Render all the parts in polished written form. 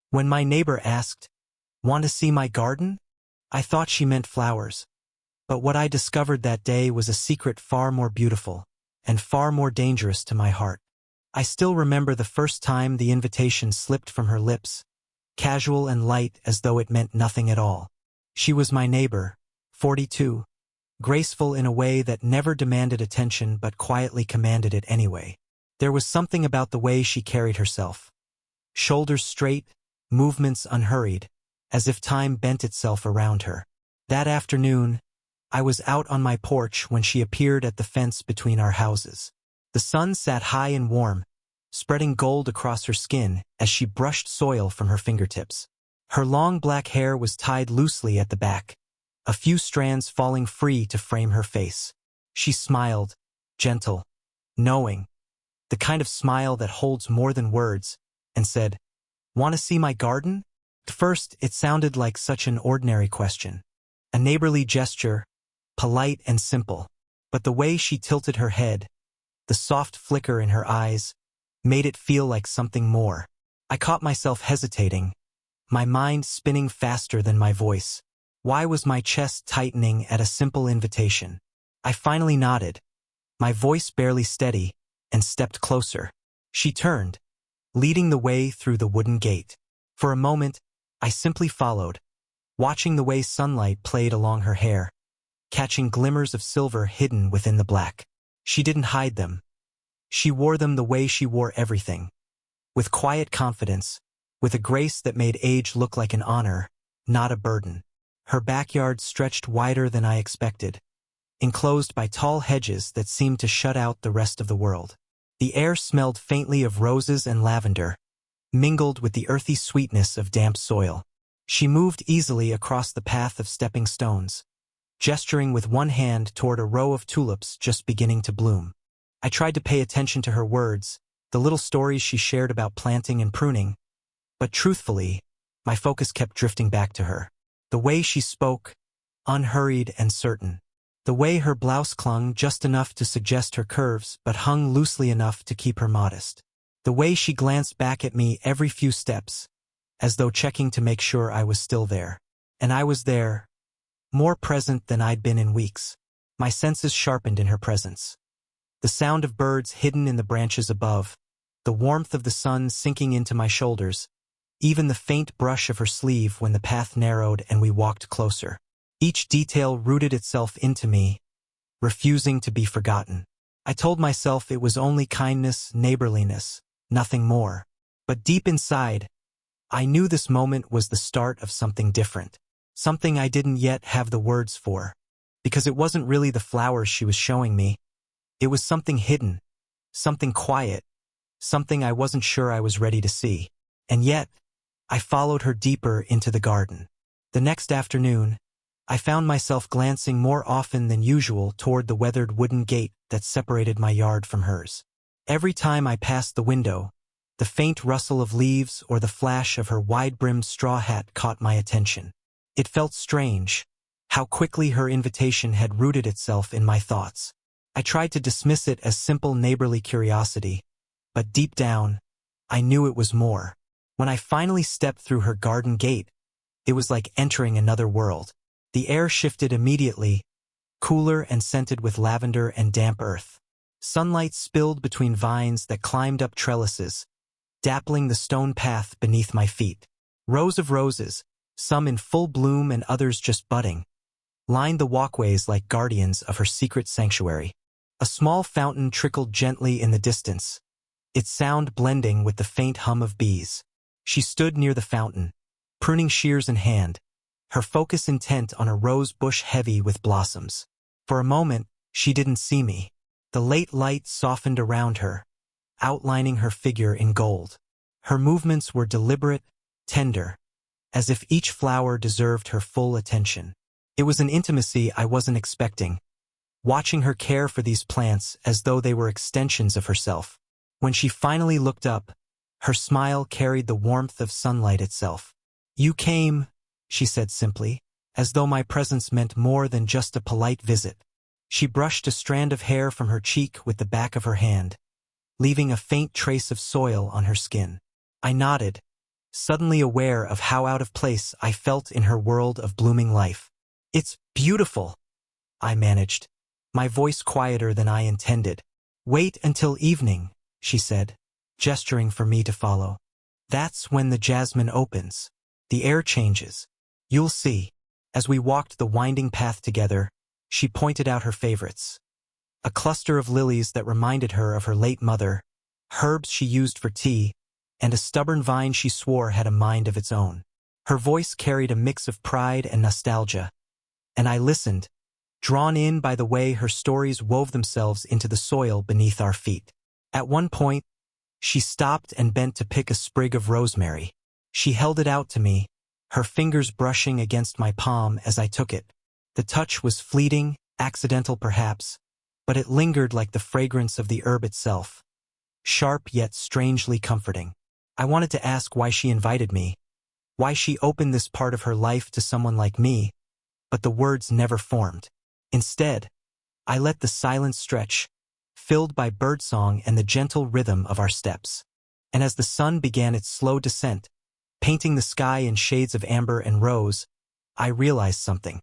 When my neighbor asked, "Want to see my garden?" I thought she meant flowers. But what I discovered that day was a secret far more beautiful and far more dangerous to my heart. I still remember the first time the invitation slipped from her lips, casual and light as though it meant nothing at all. She was my neighbor, 42, graceful in a way that never demanded attention but quietly commanded it anyway. There was something about the way she carried herself. Shoulders straight, movements unhurried, as if time bent itself around her. That afternoon, I was out on my porch when she appeared at the fence between our houses. The sun sat high and warm, spreading gold across her skin as she brushed soil from her fingertips. Her long black hair was tied loosely at the back, a few strands falling free to frame her face. She smiled, gentle, knowing, the kind of smile that holds more than words, and said, "Want to see my garden?" At first, it sounded like such an ordinary question. A neighborly gesture, polite and simple. But the way she tilted her head, the soft flicker in her eyes, made it feel like something more. I caught myself hesitating, my mind spinning faster than my voice. Why was my chest tightening at a simple invitation? I finally nodded, my voice barely steady, and stepped closer. She turned, leading the way through the wooden gate. For a moment, I simply followed, watching the way sunlight played along her hair, catching glimmers of silver hidden within the black. She didn't hide them. She wore them the way she wore everything, with quiet confidence, with a grace that made age look like an honor, not a burden. Her backyard stretched wider than I expected, enclosed by tall hedges that seemed to shut out the rest of the world. The air smelled faintly of roses and lavender, mingled with the earthy sweetness of damp soil. She moved easily across the path of stepping stones, gesturing with one hand toward a row of tulips just beginning to bloom. I tried to pay attention to her words, the little stories she shared about planting and pruning, but truthfully, my focus kept drifting back to her. The way she spoke, unhurried and certain. The way her blouse clung just enough to suggest her curves but hung loosely enough to keep her modest. The way she glanced back at me every few steps, as though checking to make sure I was still there. And I was there, more present than I'd been in weeks. My senses sharpened in her presence. The sound of birds hidden in the branches above, the warmth of the sun sinking into my shoulders, even the faint brush of her sleeve when the path narrowed and we walked closer. Each detail rooted itself into me, refusing to be forgotten. I told myself it was only kindness, neighborliness, nothing more. But deep inside, I knew this moment was the start of something different, something I didn't yet have the words for, because it wasn't really the flowers she was showing me. It was something hidden, something quiet, something I wasn't sure I was ready to see. And yet, I followed her deeper into the garden. The next afternoon, I found myself glancing more often than usual toward the weathered wooden gate that separated my yard from hers. Every time I passed the window, the faint rustle of leaves or the flash of her wide-brimmed straw hat caught my attention. It felt strange, how quickly her invitation had rooted itself in my thoughts. I tried to dismiss it as simple neighborly curiosity, but deep down, I knew it was more. When I finally stepped through her garden gate, it was like entering another world. The air shifted immediately, cooler and scented with lavender and damp earth. Sunlight spilled between vines that climbed up trellises, dappling the stone path beneath my feet. Rows of roses, some in full bloom and others just budding, lined the walkways like guardians of her secret sanctuary. A small fountain trickled gently in the distance, its sound blending with the faint hum of bees. She stood near the fountain, pruning shears in hand, her focus intent on a rose bush heavy with blossoms. For a moment, she didn't see me. The late light softened around her, outlining her figure in gold. Her movements were deliberate, tender, as if each flower deserved her full attention. It was an intimacy I wasn't expecting, watching her care for these plants as though they were extensions of herself. When she finally looked up, her smile carried the warmth of sunlight itself. "You came," she said simply, as though my presence meant more than just a polite visit. She brushed a strand of hair from her cheek with the back of her hand, leaving a faint trace of soil on her skin. I nodded, suddenly aware of how out of place I felt in her world of blooming life. "It's beautiful," I managed, my voice quieter than I intended. "Wait until evening," she said, gesturing for me to follow. "That's when the jasmine opens. The air changes. You'll see." As we walked the winding path together, she pointed out her favorites. A cluster of lilies that reminded her of her late mother, herbs she used for tea, and a stubborn vine she swore had a mind of its own. Her voice carried a mix of pride and nostalgia, and I listened, drawn in by the way her stories wove themselves into the soil beneath our feet. At one point, she stopped and bent to pick a sprig of rosemary. She held it out to me, her fingers brushing against my palm as I took it. The touch was fleeting, accidental perhaps, but it lingered like the fragrance of the herb itself, sharp yet strangely comforting. I wanted to ask why she invited me, why she opened this part of her life to someone like me, but the words never formed. Instead, I let the silence stretch, filled by birdsong and the gentle rhythm of our steps. And as the sun began its slow descent, painting the sky in shades of amber and rose, I realized something.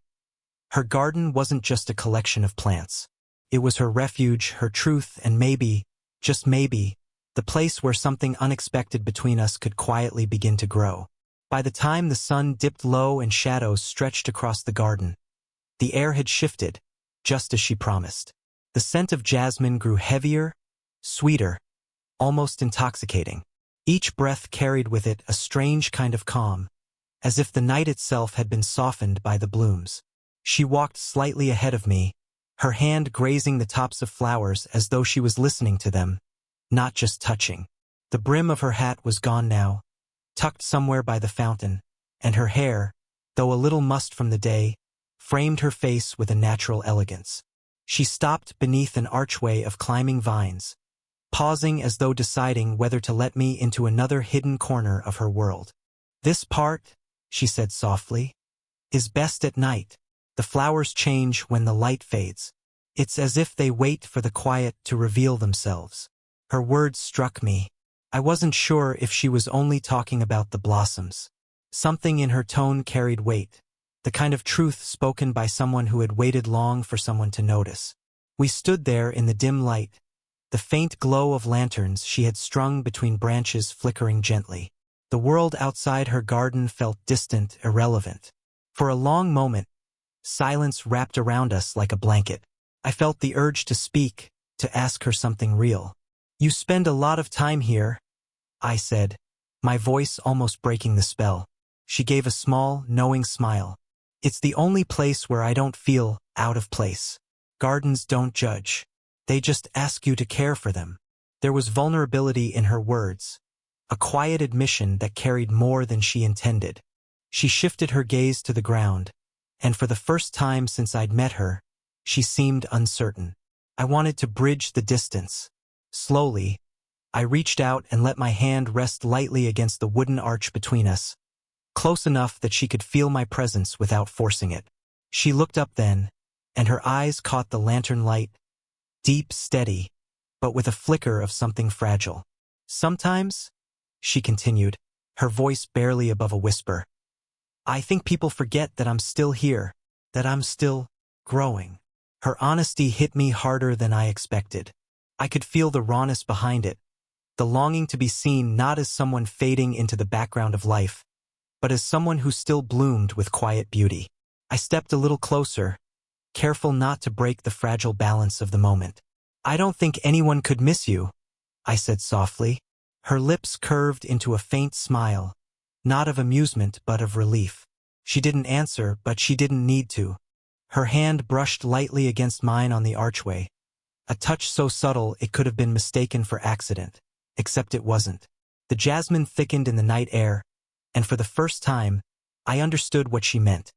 Her garden wasn't just a collection of plants. It was her refuge, her truth, and maybe, just maybe, the place where something unexpected between us could quietly begin to grow. By the time the sun dipped low and shadows stretched across the garden, the air had shifted, just as she promised. The scent of jasmine grew heavier, sweeter, almost intoxicating. Each breath carried with it a strange kind of calm, as if the night itself had been softened by the blooms. She walked slightly ahead of me, her hand grazing the tops of flowers as though she was listening to them, not just touching. The brim of her hat was gone now, tucked somewhere by the fountain, and her hair, though a little mussed from the day, framed her face with a natural elegance. She stopped beneath an archway of climbing vines, pausing as though deciding whether to let me into another hidden corner of her world. "This part," she said softly, "is best at night. The flowers change when the light fades. It's as if they wait for the quiet to reveal themselves." Her words struck me. I wasn't sure if she was only talking about the blossoms. Something in her tone carried weight, the kind of truth spoken by someone who had waited long for someone to notice. We stood there in the dim light, the faint glow of lanterns she had strung between branches flickering gently. The world outside her garden felt distant, irrelevant. For a long moment, silence wrapped around us like a blanket. I felt the urge to speak, to ask her something real. "You spend a lot of time here," I said, my voice almost breaking the spell. She gave a small, knowing smile. "It's the only place where I don't feel out of place. Gardens don't judge. They just ask you to care for them." There was vulnerability in her words, a quiet admission that carried more than she intended. She shifted her gaze to the ground, and for the first time since I'd met her, she seemed uncertain. I wanted to bridge the distance. Slowly, I reached out and let my hand rest lightly against the wooden arch between us, close enough that she could feel my presence without forcing it. She looked up then, and her eyes caught the lantern light, deep, steady, but with a flicker of something fragile. "Sometimes," she continued, her voice barely above a whisper, "I think people forget that I'm still here, that I'm still growing." Her honesty hit me harder than I expected. I could feel the rawness behind it, the longing to be seen not as someone fading into the background of life, but as someone who still bloomed with quiet beauty. I stepped a little closer, careful not to break the fragile balance of the moment. "I don't think anyone could miss you," I said softly. Her lips curved into a faint smile, not of amusement but of relief. She didn't answer, but she didn't need to. Her hand brushed lightly against mine on the archway, a touch so subtle it could have been mistaken for accident, except it wasn't. The jasmine thickened in the night air, and for the first time, I understood what she meant.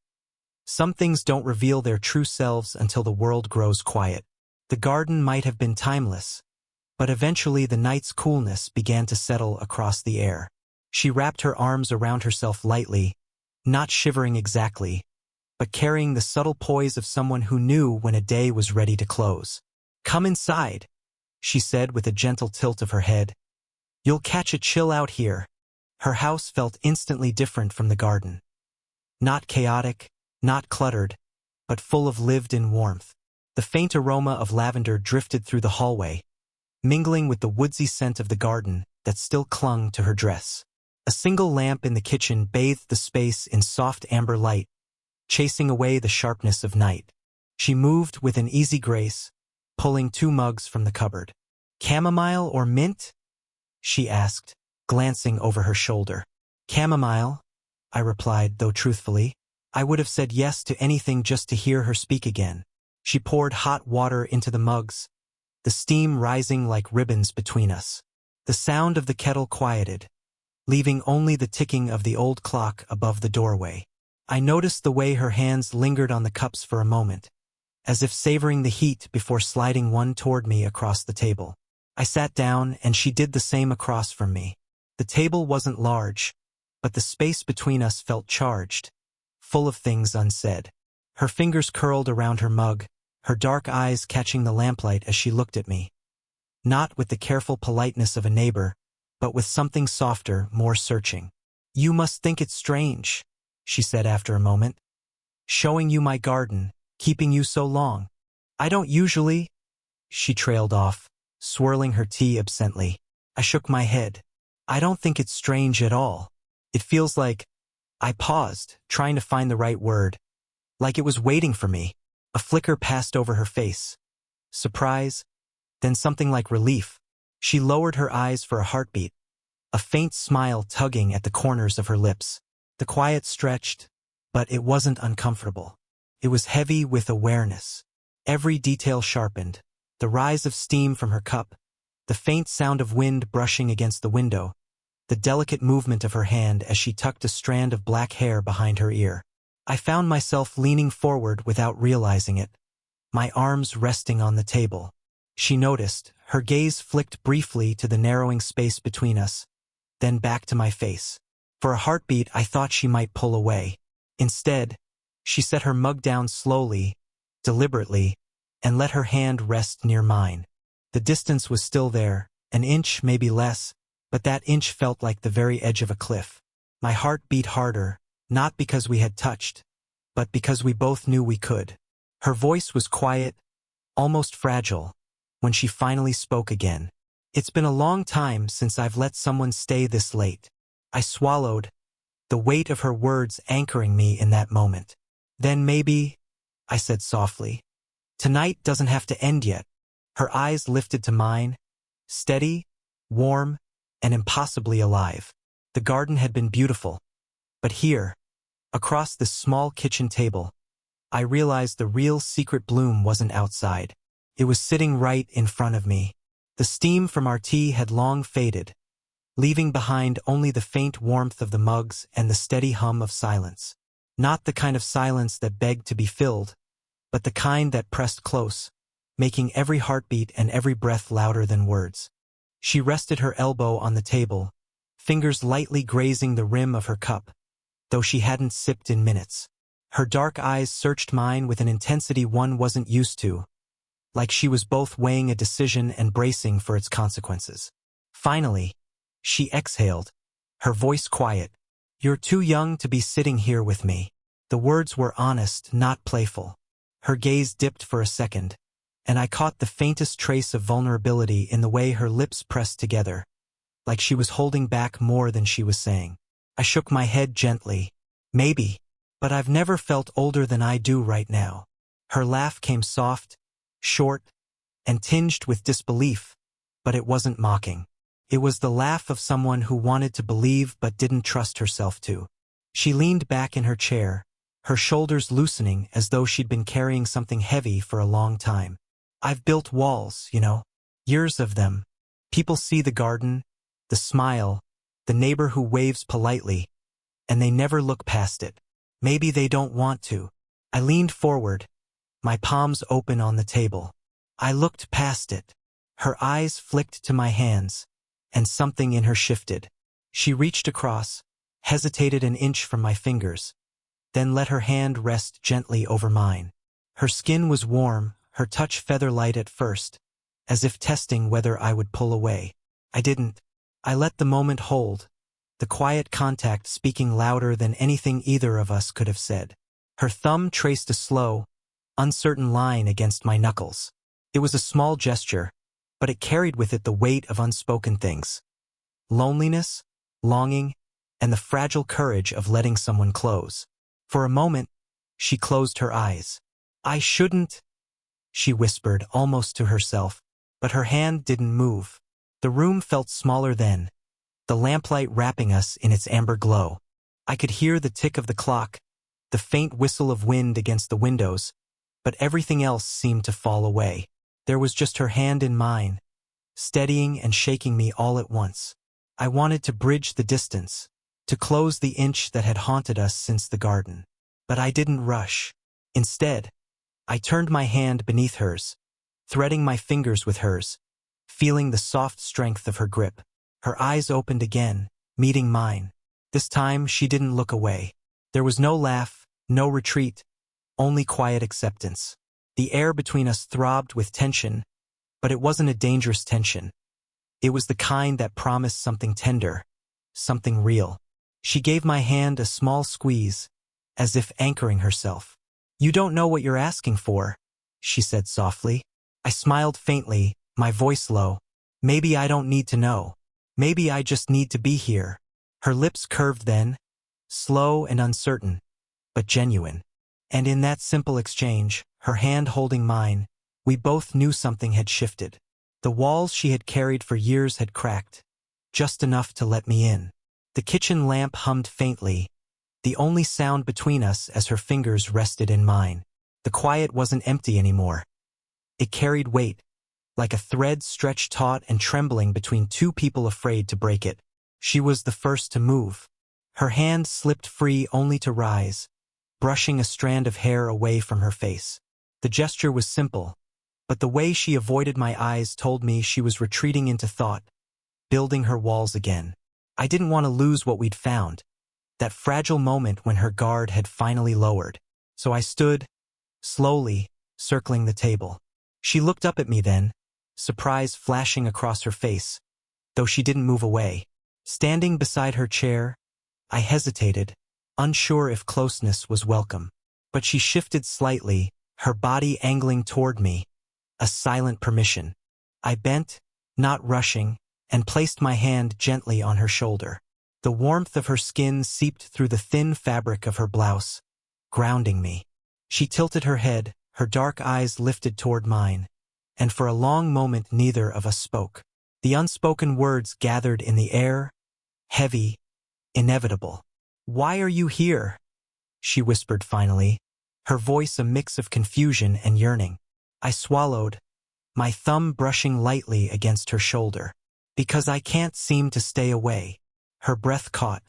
Some things don't reveal their true selves until the world grows quiet. The garden might have been timeless, but eventually the night's coolness began to settle across the air. She wrapped her arms around herself lightly, not shivering exactly, but carrying the subtle poise of someone who knew when a day was ready to close. "Come inside," she said with a gentle tilt of her head. "You'll catch a chill out here." Her house felt instantly different from the garden. Not chaotic, not cluttered, but full of lived-in warmth. The faint aroma of lavender drifted through the hallway, mingling with the woodsy scent of the garden that still clung to her dress. A single lamp in the kitchen bathed the space in soft amber light, chasing away the sharpness of night. She moved with an easy grace, pulling 2 mugs from the cupboard. "Chamomile or mint?" she asked, glancing over her shoulder. "Chamomile," I replied, though truthfully, I would have said yes to anything just to hear her speak again. She poured hot water into the mugs, the steam rising like ribbons between us. The sound of the kettle quieted, leaving only the ticking of the old clock above the doorway. I noticed the way her hands lingered on the cups for a moment, as if savoring the heat before sliding one toward me across the table. I sat down, and she did the same across from me. The table wasn't large, but the space between us felt charged, full of things unsaid. Her fingers curled around her mug, her dark eyes catching the lamplight as she looked at me. Not with the careful politeness of a neighbor, but with something softer, more searching. "You must think it strange," she said after a moment. "Showing you my garden, keeping you so long. I don't usually—" She trailed off, swirling her tea absently. I shook my head. "I don't think it's strange at all. It feels like—" I paused, trying to find the right word. Like it was waiting for me. A flicker passed over her face. Surprise, then something like relief. She lowered her eyes for a heartbeat, a faint smile tugging at the corners of her lips. The quiet stretched, but it wasn't uncomfortable. It was heavy with awareness. Every detail sharpened, the rise of steam from her cup, the faint sound of wind brushing against the window, the delicate movement of her hand as she tucked a strand of black hair behind her ear. I found myself leaning forward without realizing it, my arms resting on the table. She noticed, her gaze flicked briefly to the narrowing space between us, then back to my face. For a heartbeat, I thought she might pull away. Instead, she set her mug down slowly, deliberately, and let her hand rest near mine. The distance was still there, an inch, maybe less, but that inch felt like the very edge of a cliff. My heart beat harder, not because we had touched, but because we both knew we could. Her voice was quiet, almost fragile, when she finally spoke again. "It's been a long time since I've let someone stay this late." I swallowed, the weight of her words anchoring me in that moment. "Then maybe," I said softly, "tonight doesn't have to end yet." Her eyes lifted to mine, steady, warm, and impossibly alive. The garden had been beautiful, but here, across this small kitchen table, I realized the real secret bloom wasn't outside. It was sitting right in front of me. The steam from our tea had long faded, leaving behind only the faint warmth of the mugs and the steady hum of silence. Not the kind of silence that begged to be filled, but the kind that pressed close, making every heartbeat and every breath louder than words. She rested her elbow on the table, fingers lightly grazing the rim of her cup, though she hadn't sipped in minutes. Her dark eyes searched mine with an intensity one wasn't used to, like she was both weighing a decision and bracing for its consequences. Finally, she exhaled, her voice quiet. "You're too young to be sitting here with me." The words were honest, not playful. Her gaze dipped for a second, and I caught the faintest trace of vulnerability in the way her lips pressed together, like she was holding back more than she was saying. I shook my head gently. "Maybe, but I've never felt older than I do right now." Her laugh came soft, short, and tinged with disbelief, but it wasn't mocking. It was the laugh of someone who wanted to believe but didn't trust herself to. She leaned back in her chair, her shoulders loosening as though she'd been carrying something heavy for a long time. "I've built walls, you know. Years of them. People see the garden, the smile, the neighbor who waves politely, and they never look past it. Maybe they don't want to." I leaned forward, my palms open on the table. I looked past it. Her eyes flicked to my hands, and something in her shifted. She reached across, hesitated an inch from my fingers, then let her hand rest gently over mine. Her skin was warm, her touch feather-light at first, as if testing whether I would pull away. I didn't. I let the moment hold, the quiet contact speaking louder than anything either of us could have said. Her thumb traced a slow, uncertain line against my knuckles. It was a small gesture, but it carried with it the weight of unspoken things. Loneliness, longing, and the fragile courage of letting someone close. For a moment, she closed her eyes. "I shouldn't," she whispered almost to herself, but her hand didn't move. The room felt smaller then, the lamplight wrapping us in its amber glow. I could hear the tick of the clock, the faint whistle of wind against the windows, but everything else seemed to fall away. There was just her hand in mine, steadying and shaking me all at once. I wanted to bridge the distance, to close the inch that had haunted us since the garden. But I didn't rush. Instead, I turned my hand beneath hers, threading my fingers with hers, feeling the soft strength of her grip. Her eyes opened again, meeting mine. This time she didn't look away. There was no laugh, no retreat, only quiet acceptance. The air between us throbbed with tension, but it wasn't a dangerous tension. It was the kind that promised something tender, something real. She gave my hand a small squeeze, as if anchoring herself. "You don't know what you're asking for," she said softly. I smiled faintly, my voice low. "Maybe I don't need to know. Maybe I just need to be here." Her lips curved then, slow and uncertain, but genuine. And in that simple exchange, her hand holding mine, we both knew something had shifted. The walls she had carried for years had cracked, just enough to let me in. The kitchen lamp hummed faintly, the only sound between us as her fingers rested in mine. The quiet wasn't empty anymore. It carried weight, like a thread stretched taut and trembling between two people afraid to break it. She was the first to move. Her hand slipped free only to rise, brushing a strand of hair away from her face. The gesture was simple, but the way she avoided my eyes told me she was retreating into thought, building her walls again. I didn't want to lose what we'd found, that fragile moment when her guard had finally lowered. So I stood, slowly, circling the table. She looked up at me then, surprise flashing across her face, though she didn't move away. Standing beside her chair, I hesitated, unsure if closeness was welcome. But she shifted slightly, her body angling toward me, a silent permission. I bent, not rushing, and placed my hand gently on her shoulder. The warmth of her skin seeped through the thin fabric of her blouse, grounding me. She tilted her head, her dark eyes lifted toward mine, and for a long moment neither of us spoke. The unspoken words gathered in the air, heavy, inevitable. "Why are you here?" she whispered finally, her voice a mix of confusion and yearning. I swallowed, my thumb brushing lightly against her shoulder. "Because I can't seem to stay away." Her breath caught.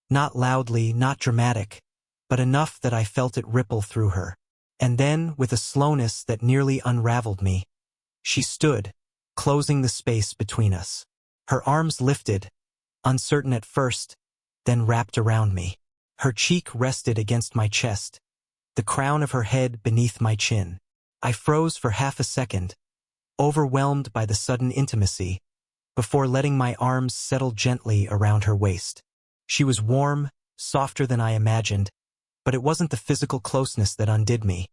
Not loudly, not dramatic, but enough that I felt it ripple through her. And then, with a slowness that nearly unraveled me, she stood, closing the space between us. Her arms lifted, uncertain at first, then wrapped around me. Her cheek rested against my chest, the crown of her head beneath my chin. I froze for half a second, overwhelmed by the sudden intimacy, before letting my arms settle gently around her waist. She was warm, softer than I imagined, but it wasn't the physical closeness that undid me.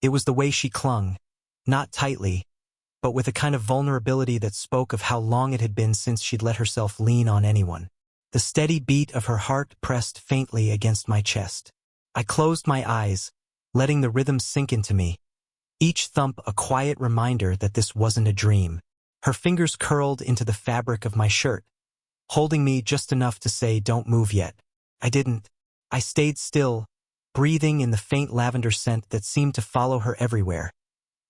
It was the way she clung, not tightly, but with a kind of vulnerability that spoke of how long it had been since she'd let herself lean on anyone. The steady beat of her heart pressed faintly against my chest. I closed my eyes, letting the rhythm sink into me, each thump a quiet reminder that this wasn't a dream. Her fingers curled into the fabric of my shirt, holding me just enough to say, "Don't move yet." I didn't. I stayed still, breathing in the faint lavender scent that seemed to follow her everywhere.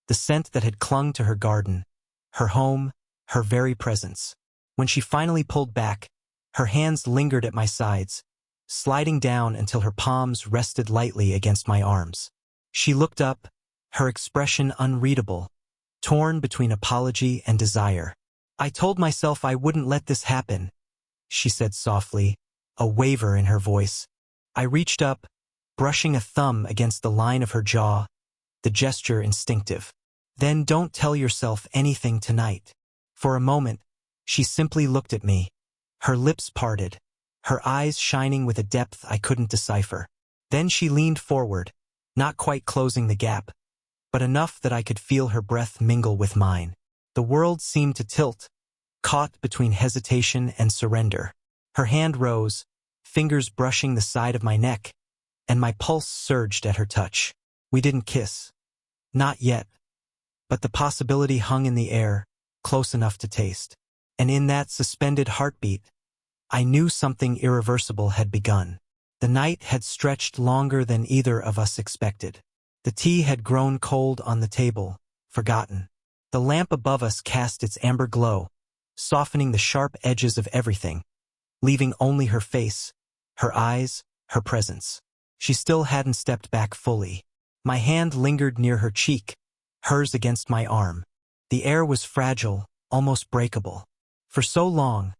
The scent that had clung to her garden, her home, her very presence. When she finally pulled back, her hands lingered at my sides, sliding down until her palms rested lightly against my arms. She looked up, her expression unreadable, torn between apology and desire. "I told myself I wouldn't let this happen," she said softly, a waver in her voice. I reached up, brushing a thumb against the line of her jaw, the gesture instinctive. "Then don't tell yourself anything tonight." For a moment, she simply looked at me, her lips parted, her eyes shining with a depth I couldn't decipher. Then she leaned forward, not quite closing the gap, but enough that I could feel her breath mingle with mine. The world seemed to tilt, caught between hesitation and surrender. Her hand rose, fingers brushing the side of my neck, and my pulse surged at her touch. We didn't kiss. Not yet. But the possibility hung in the air, close enough to taste. And in that suspended heartbeat, I knew something irreversible had begun. The night had stretched longer than either of us expected. The tea had grown cold on the table, forgotten. The lamp above us cast its amber glow, softening the sharp edges of everything, leaving only her face, her eyes, her presence. She still hadn't stepped back fully. My hand lingered near her cheek, hers against my arm. The air was fragile, almost breakable. For so long,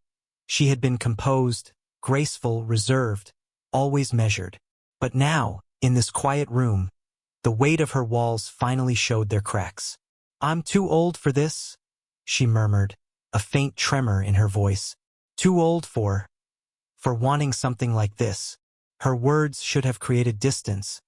she had been composed, graceful, reserved, always measured. But now, in this quiet room, the weight of her walls finally showed their cracks. "I'm too old for this," she murmured, a faint tremor in her voice. "Too old for wanting something like this." Her words should have created distance,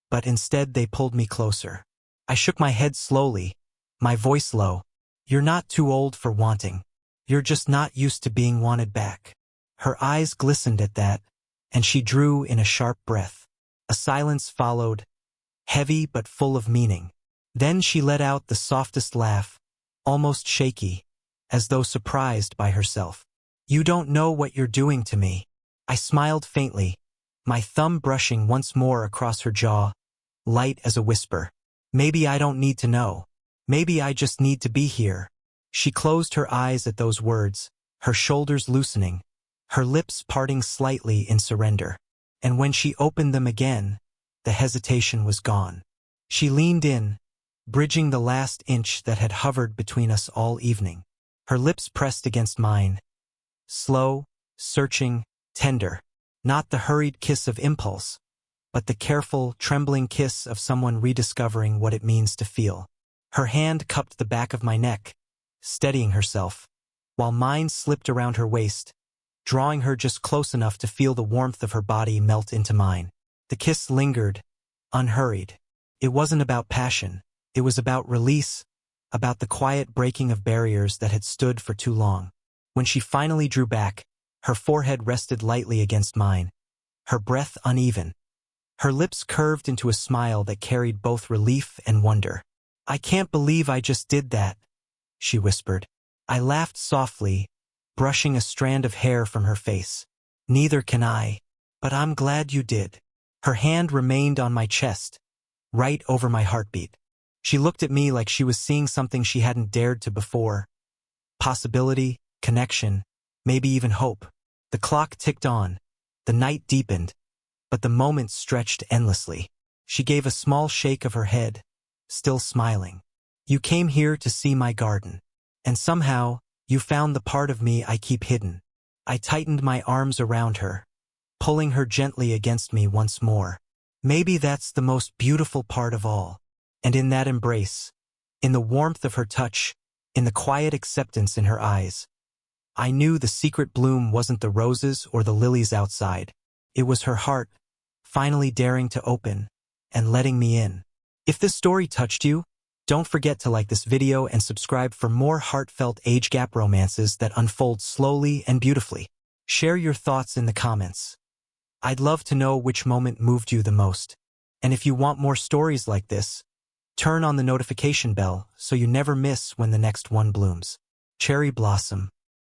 but instead they pulled me closer. I shook my head slowly, my voice low. "You're not too old for wanting. You're just not used to being wanted back." Her eyes glistened at that, and she drew in a sharp breath. A silence followed, heavy but full of meaning. Then she let out the softest laugh, almost shaky, as though surprised by herself. "You don't know what you're doing to me." I smiled faintly, my thumb brushing once more across her jaw, light as a whisper. "Maybe I don't need to know. Maybe I just need to be here." She closed her eyes at those words, her shoulders loosening, her lips parting slightly in surrender. And when she opened them again, the hesitation was gone. She leaned in, bridging the last inch that had hovered between us all evening. Her lips pressed against mine, slow, searching, tender. Not the hurried kiss of impulse, but the careful, trembling kiss of someone rediscovering what it means to feel. Her hand cupped the back of my neck, steadying herself, while mine slipped around her waist, drawing her just close enough to feel the warmth of her body melt into mine. The kiss lingered, unhurried. It wasn't about passion. It was about release, about the quiet breaking of barriers that had stood for too long. When she finally drew back, her forehead rested lightly against mine, her breath uneven. Her lips curved into a smile that carried both relief and wonder. "I can't believe I just did that," she whispered. I laughed softly, brushing a strand of hair from her face. "Neither can I, but I'm glad you did." Her hand remained on my chest, right over my heartbeat. She looked at me like she was seeing something she hadn't dared to before. Possibility, connection, maybe even hope. The clock ticked on, the night deepened, but the moments stretched endlessly. She gave a small shake of her head, still smiling. "You came here to see my garden, and somehow, you found the part of me I keep hidden." I tightened my arms around her, pulling her gently against me once more. Maybe that's the most beautiful part of all. And in that embrace, in the warmth of her touch, in the quiet acceptance in her eyes, I knew the secret bloom wasn't the roses or the lilies outside. It was her heart, finally daring to open and letting me in. If this story touched you, don't forget to like this video and subscribe for more heartfelt age gap romances that unfold slowly and beautifully. Share your thoughts in the comments. I'd love to know which moment moved you the most. And if you want more stories like this, turn on the notification bell so you never miss when the next one blooms. Cherry Blossom.